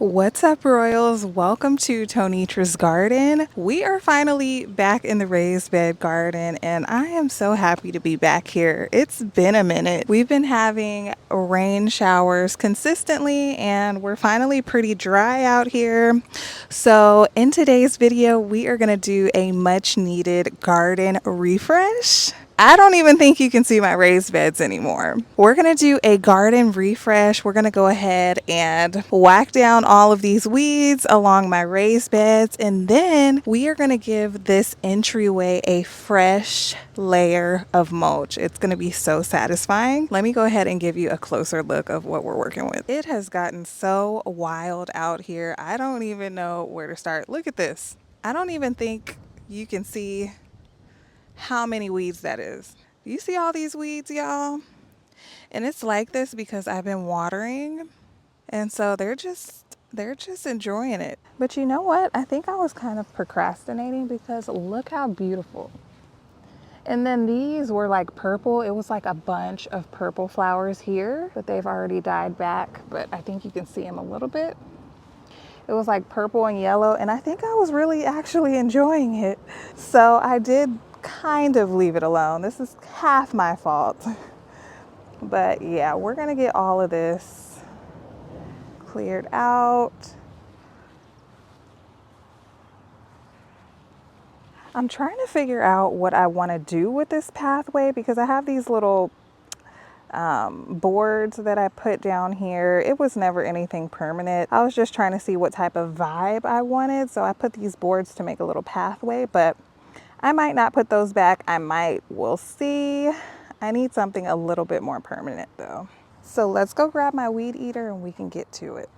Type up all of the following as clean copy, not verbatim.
What's up, Royals? Welcome to Tonitra's Garden. We are finally back in the raised bed garden, and I am so happy to be back here. It's been a minute. We've been having rain showers consistently, and we're finally pretty dry out here. So in today's video, we are going to do a much needed garden refresh. I don't even think you can see my raised beds anymore. We're gonna do a garden refresh. We're gonna go ahead and whack down all of these weeds along my raised beds, and then we are gonna give this entryway a fresh layer of mulch. It's gonna be so satisfying. Let me go ahead and give you a closer look of what we're working with. It has gotten so wild out here. I don't even know where to start. Look at this. I don't even think you can see how many weeds that is. You see all these weeds, y'all? And it's like this because I've been watering, and so they're just enjoying it. But you know what? I think I was kind of procrastinating because look how beautiful. And then these were like purple. It was like a bunch of purple flowers here, but they've already died back. But I think you can see them a little bit. It was like purple and yellow, and I think I was really actually enjoying it. So I did kind of leave it alone. This is half my fault. But yeah, we're gonna get all of this cleared out. I'm trying to figure out what I want to do with this pathway because I have these little boards that I put down here. It was never anything permanent. I was just trying to see what type of vibe I wanted. So I put these boards to make a little pathway, but I might not put those back. I might, we'll see. I need something a little bit more permanent though. So let's go grab my weed eater and we can get to it.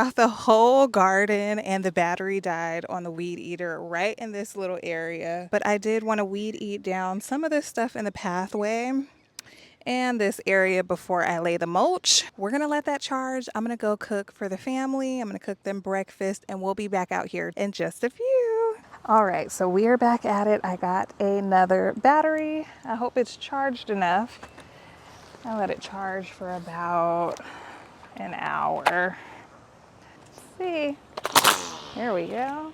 throughout the whole garden, and the battery died on the weed eater right in this little area. But I did want to weed eat down some of this stuff in the pathway and this area before I lay the mulch. We're gonna let that charge. I'm gonna go cook for the family. I'm gonna cook them breakfast, and we'll be back out here in just a few. All right, so we are back at it. I got another battery. I hope it's charged enough. I let it charge for about an hour. Let's see. Here we go.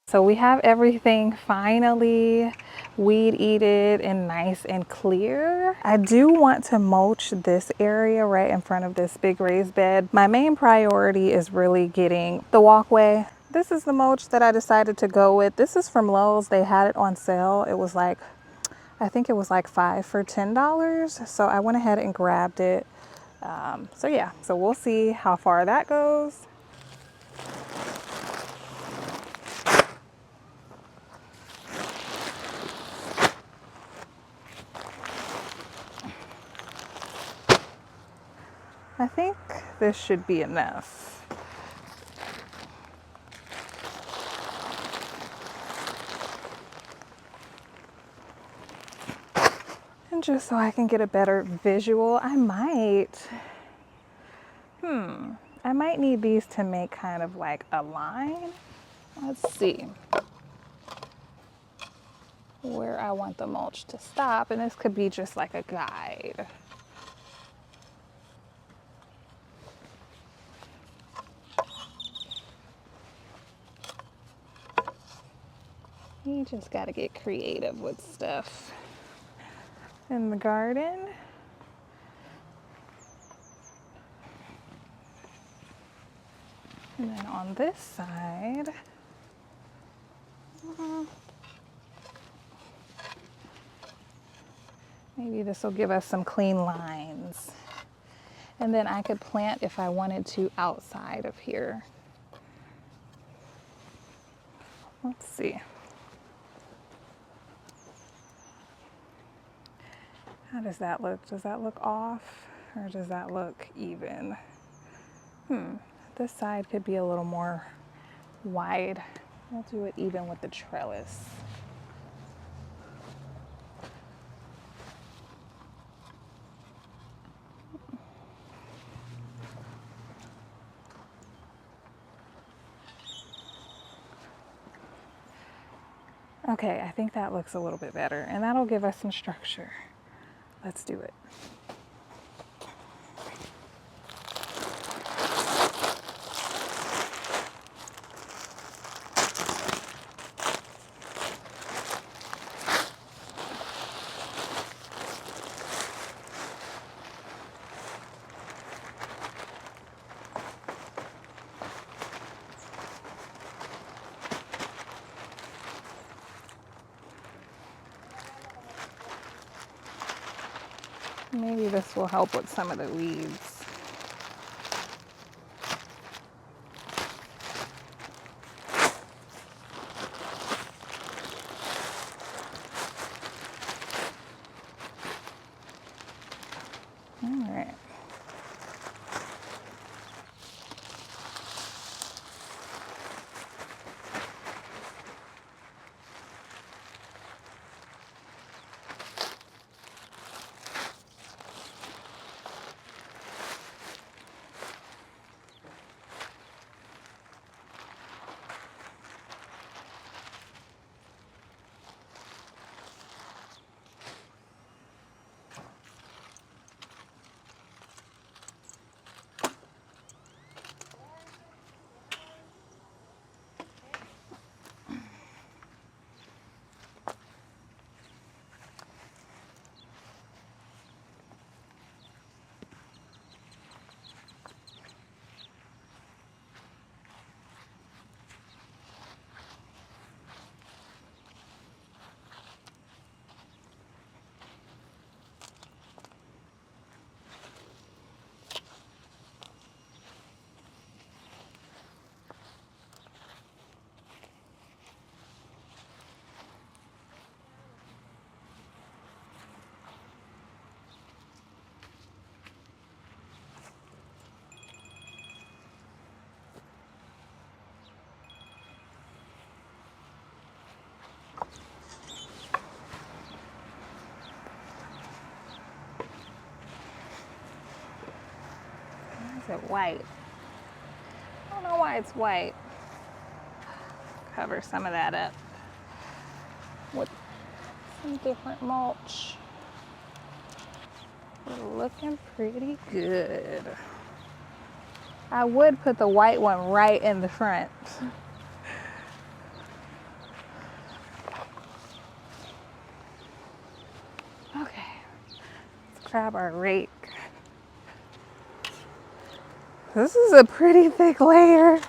So we have everything finally weed eated and nice and clear. I do want to mulch this area right in front of this big raised bed. My main priority is really getting the walkway. This is the mulch that I decided to go with. This is from Lowe's. They had it on sale. It was like, I think it was like 5 for $10. So I went ahead and grabbed it. So yeah, so we'll see how far that goes. I think this should be enough. And just so I can get a better visual, I might need these to make kind of like a line. Let's see where I want the mulch to stop. And this could be just like a guide. You just got to get creative with stuff. In the garden. And then on this side, maybe this will give us some clean lines. And then I could plant if I wanted to outside of here. Let's see. How does that look? Does that look off or does that look even? This side could be a little more wide. We'll do it even with the trellis. Okay, I think that looks a little bit better, and that'll give us some structure. Let's do it. Maybe this will help with some of the weeds. All right. Is it white? I don't know why it's white. Cover some of that up with some different mulch. We're looking pretty good. I would put the white one right in the front. Okay, let's grab our rake. This is a pretty thick layer.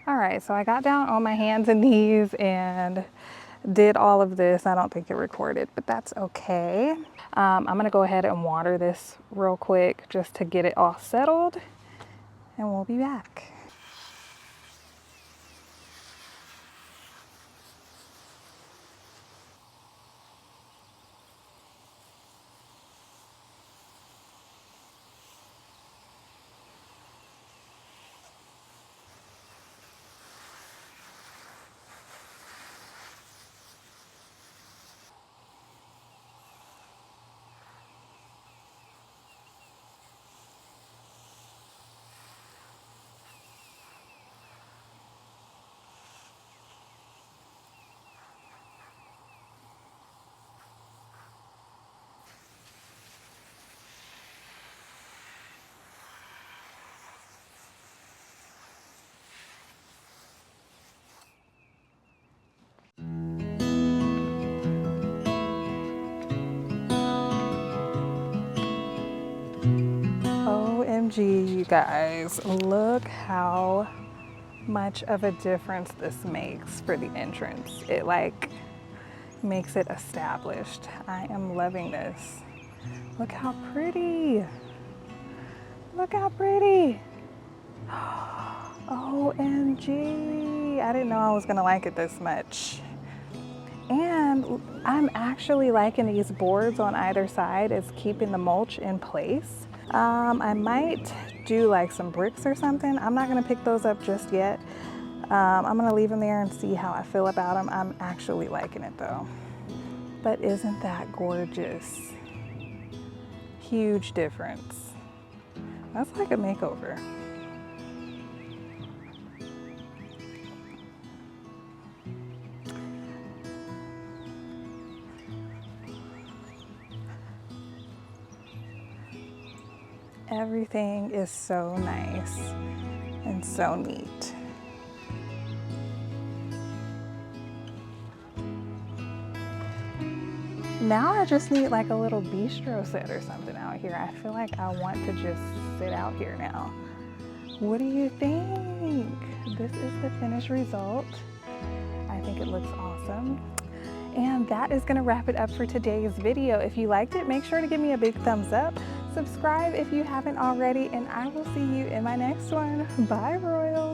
All right, so I got down on my hands and knees and did all of this. I don't think it recorded, but that's okay. I'm gonna go ahead and water this real quick just to get it all settled, and we'll be back. OMG, you guys, look how much of a difference this makes for the entrance. It like makes it established. I am loving this. Look how pretty. Look how pretty. OMG, I didn't know I was gonna like it this much. And I'm actually liking these boards on either side. It's keeping the mulch in place. I might do like some bricks or something. I'm not gonna pick those up just yet. I'm gonna leave them there and see how I feel about them. I'm actually liking it though. But isn't that gorgeous? Huge difference. That's like a makeover. Everything is so nice and so neat. Now I just need like a little bistro set or something out here. I feel like I want to just sit out here now. What do you think? This is the finished result. I think it looks awesome. And that is gonna wrap it up for today's video. If you liked it, make sure to give me a big thumbs up. Subscribe if you haven't already, and I will see you in my next one. Bye, Royals.